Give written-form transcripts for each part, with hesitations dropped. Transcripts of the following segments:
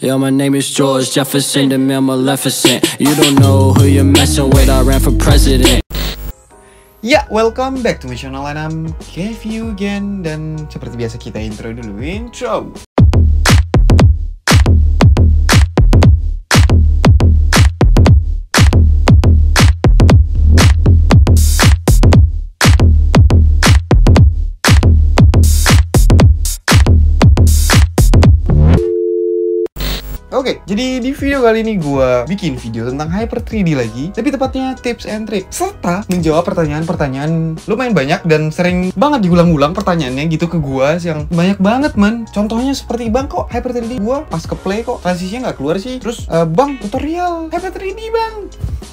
Yo, my name is George Jefferson, the man Maleficent. You don't know who you're messing with, I ran for president. Ya, welcome back to my channel and I'm Kevin again. Dan seperti biasa kita intro dulu. Intro. Oke, jadi di video kali ini gue bikin video tentang Hyper 3D lagi. Lebih tepatnya tips and trick, serta menjawab pertanyaan-pertanyaan lumayan banyak dan sering banget diulang-ulang pertanyaannya gitu ke gue. Yang banyak banget man. Contohnya seperti, bang kok Hyper 3D gue pas ke play kok transisinya nggak keluar sih. Terus bang tutorial Hyper 3D bang.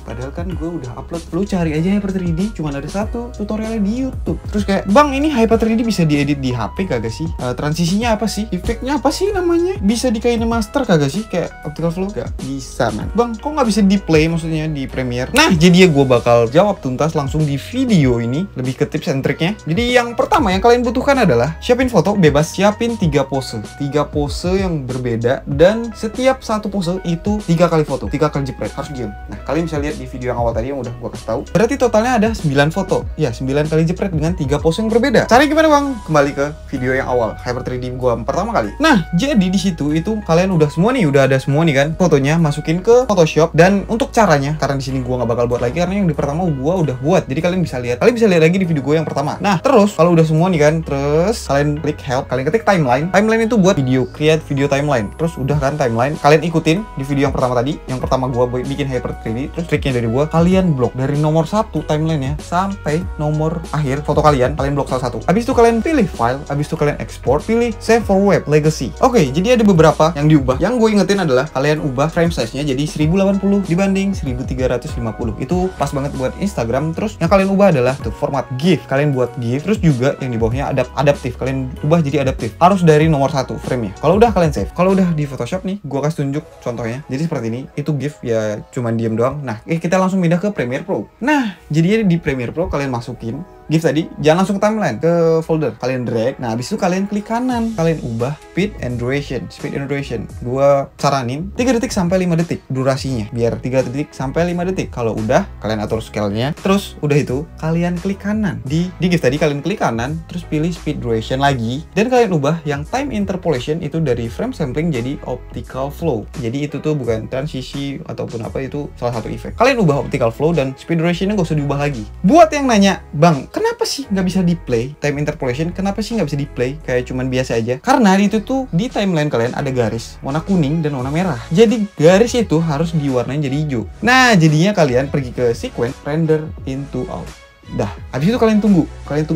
Padahal kan gue udah upload. Lu cari aja Hyper 3D, cuman ada satu tutorialnya di YouTube. Terus kayak, bang ini Hyper 3D bisa diedit di HP kagak sih? Transisinya apa sih? Efeknya apa sih namanya? Bisa di KineMaster kagak sih? Kayak optical flow? Gak bisa man. Bang kok nggak bisa di play, maksudnya di Premiere? Nah jadi ya gue bakal jawab tuntas langsung di video ini. Lebih ke tips and triknya. Jadi yang pertama yang kalian butuhkan adalah siapin foto bebas. Siapin 3 pose. 3 pose yang berbeda. Dan setiap satu pose itu 3 kali foto, 3 kali jepret. Harus diem. Nah kalian bisa lihat di video yang awal tadi yang udah gue kasih tahu. Berarti totalnya ada 9 foto. Ya 9 kali jepret dengan 3 pose yang berbeda. Caranya gimana bang? Kembali ke video yang awal Hyper 3D gue pertama kali. Nah jadi di situ itu kalian udah semua nih, udah ada semua nih kan fotonya, masukin ke Photoshop. Dan untuk caranya, karena di sini gue nggak bakal buat lagi karena yang di pertama gue udah buat, jadi kalian bisa lihat lagi di video gue yang pertama. Nah terus kalau udah semua nih kan, terus kalian klik help, kalian ketik timeline. Timeline itu buat video, create video timeline. Terus udah kan timeline, kalian ikutin di video yang pertama tadi. Yang pertama gue bikin Hyper 3D. Terus triknya dari gue, kalian blok dari nomor 1 timelinenya sampai nomor akhir foto kalian blok salah satu. Habis itu kalian pilih file, habis itu kalian export, pilih save for web legacy. Oke, jadi ada beberapa yang diubah. Yang gue ingetin adalah kalian ubah frame size-nya jadi 1080 dibanding 1350. Itu pas banget buat Instagram. Terus yang kalian ubah adalah tuh format GIF. Kalian buat GIF. Terus juga yang di bawahnya adaptif. Kalian ubah jadi adaptif. Harus dari nomor 1 frame-nya. Kalau udah kalian save. Kalau udah di Photoshop nih, gua kasih tunjuk contohnya. Jadi seperti ini. Itu GIF ya cuman diem doang. Nah, kita langsung pindah ke Premiere Pro. Nah, jadi di Premiere Pro kalian masukin GIF tadi, jangan langsung ke timeline, ke folder. Kalian drag, nah habis itu kalian klik kanan. Kalian ubah speed and duration. Gua saranin 3 detik sampai 5 detik durasinya. Biar 3 detik sampai 5 detik. Kalau udah, kalian atur scale-nya. Terus udah itu, kalian klik kanan. Di GIF tadi kalian klik kanan, terus pilih speed duration lagi. Dan kalian ubah yang time interpolation itu dari frame sampling jadi optical flow. Jadi itu tuh bukan transisi ataupun apa, itu salah satu efek. Kalian ubah optical flow dan speed duration-nya gak usah diubah lagi. Buat yang nanya, bang, kenapa sih nggak bisa di play time interpolation? Kenapa sih nggak bisa di play kayak cuman biasa aja? Karena itu tuh di timeline kalian ada garis warna kuning dan warna merah. Jadi garis itu harus diwarnain jadi hijau. Nah jadinya kalian pergi ke sequence render into out. Dah, habis itu kalian tunggu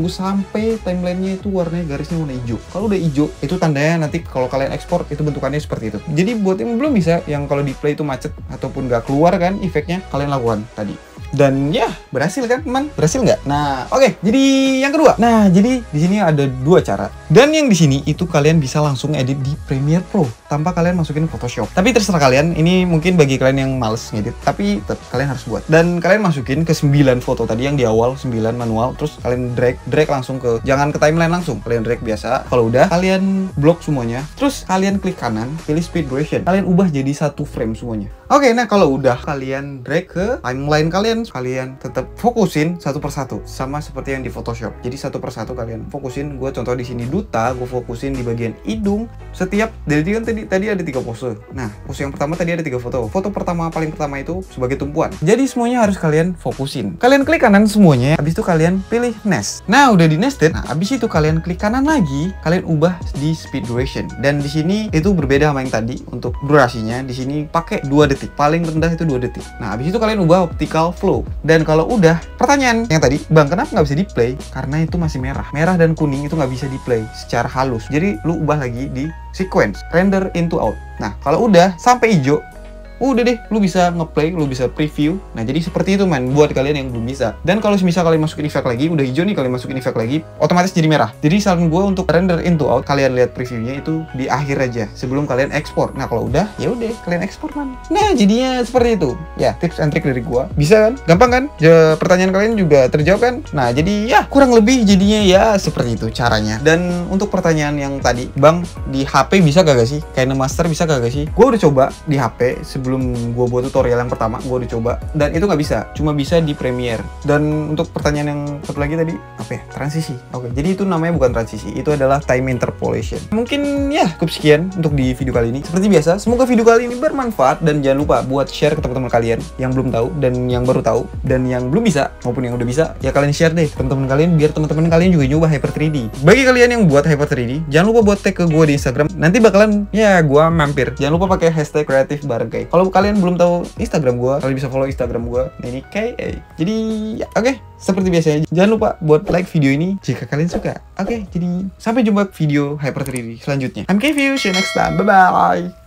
sampai timelinenya itu warnanya garisnya warna hijau. Kalau udah hijau, itu tandanya nanti kalau kalian ekspor itu bentukannya seperti itu. Jadi buat yang belum bisa, yang kalau di play itu macet ataupun nggak keluar kan efeknya, kalian lakukan tadi. Dan ya berhasil kan teman? Berhasil nggak? Nah oke, jadi yang kedua. Nah jadi di sini ada 2 cara. Dan yang di sini itu kalian bisa langsung edit di Premiere Pro tanpa kalian masukin Photoshop. Tapi terserah kalian. Ini mungkin bagi kalian yang males ngedit, tapi tetap kalian harus buat. Dan kalian masukin ke 9 foto tadi yang di awal, 9 manual. Terus kalian drag langsung ke, jangan ke timeline langsung. Kalian drag biasa. Kalau udah kalian blok semuanya. Terus kalian klik kanan, pilih speed duration. Kalian ubah jadi 1 frame semuanya. Oke, nah kalau udah kalian drag ke timeline kalian tetap fokusin satu persatu sama seperti yang di Photoshop. Jadi satu persatu kalian fokusin. Gue contoh di sini duta, gue fokusin di bagian hidung. Setiap dari kan tadi ada 3 pose. Nah, pose yang pertama tadi ada 3 foto. Foto paling pertama itu sebagai tumpuan. Jadi semuanya harus kalian fokusin. Kalian klik kanan semuanya, habis itu kalian pilih nest. Nah, udah di nested. Nah, habis itu kalian klik kanan lagi, kalian ubah di speed duration. Dan di sini itu berbeda sama yang tadi untuk durasinya. Di sini pakai 2 detik. Paling rendah itu 2 detik. Nah, habis itu kalian ubah optical flow. Dan kalau udah, pertanyaan yang tadi, bang kenapa nggak bisa di play? Karena itu masih merah. Merah dan kuning itu nggak bisa di play secara halus. Jadi lu ubah lagi di sequence render into out. Nah kalau udah sampai hijau, udah deh, lu bisa ngeplay, lu bisa preview. Nah jadi seperti itu man, buat kalian yang belum bisa. Dan kalau misal kalian masukin effect lagi, udah hijau nih, kalian masukin effect lagi, otomatis jadi merah. Jadi saran gue untuk render into out, kalian lihat previewnya itu di akhir aja sebelum kalian ekspor. Nah kalau udah, ya udah kalian ekspor man. Nah jadinya seperti itu. Ya tips and trick dari gue. Bisa kan? Gampang kan? Pertanyaan kalian juga terjawab kan? Nah jadi ya kurang lebih jadinya ya seperti itu caranya. Dan untuk pertanyaan yang tadi, Bang, di HP bisa gak sih? KineMaster bisa gak sih? Gue udah coba di HP sebelum gue buat tutorial yang pertama, gue udah coba dan itu nggak bisa, cuma bisa di Premiere. Dan untuk pertanyaan yang satu lagi tadi apa ya? Transisi. Oke, jadi itu namanya bukan transisi, itu adalah time interpolation. Mungkin ya cukup sekian untuk di video kali ini. Seperti biasa, semoga video kali ini bermanfaat dan jangan lupa buat share ke teman-teman kalian yang belum tahu dan yang baru tahu dan yang belum bisa maupun yang udah bisa, ya kalian share deh ke teman-teman kalian biar teman-teman kalian juga nyoba Hyper 3D. Bagi kalian yang buat Hyper 3D, jangan lupa buat tag ke gue di Instagram. Nanti bakalan ya gue mampir. Jangan lupa pakai hashtag kreatif bareng Kai. Kalau kalian belum tahu Instagram gue, kalian bisa follow Instagram gue. Nah ini KA. Jadi ya, oke. Seperti biasanya, jangan lupa buat like video ini jika kalian suka. Oke, jadi sampai jumpa video Hyper 3D selanjutnya. I'm Kevu, see you next time. Bye bye.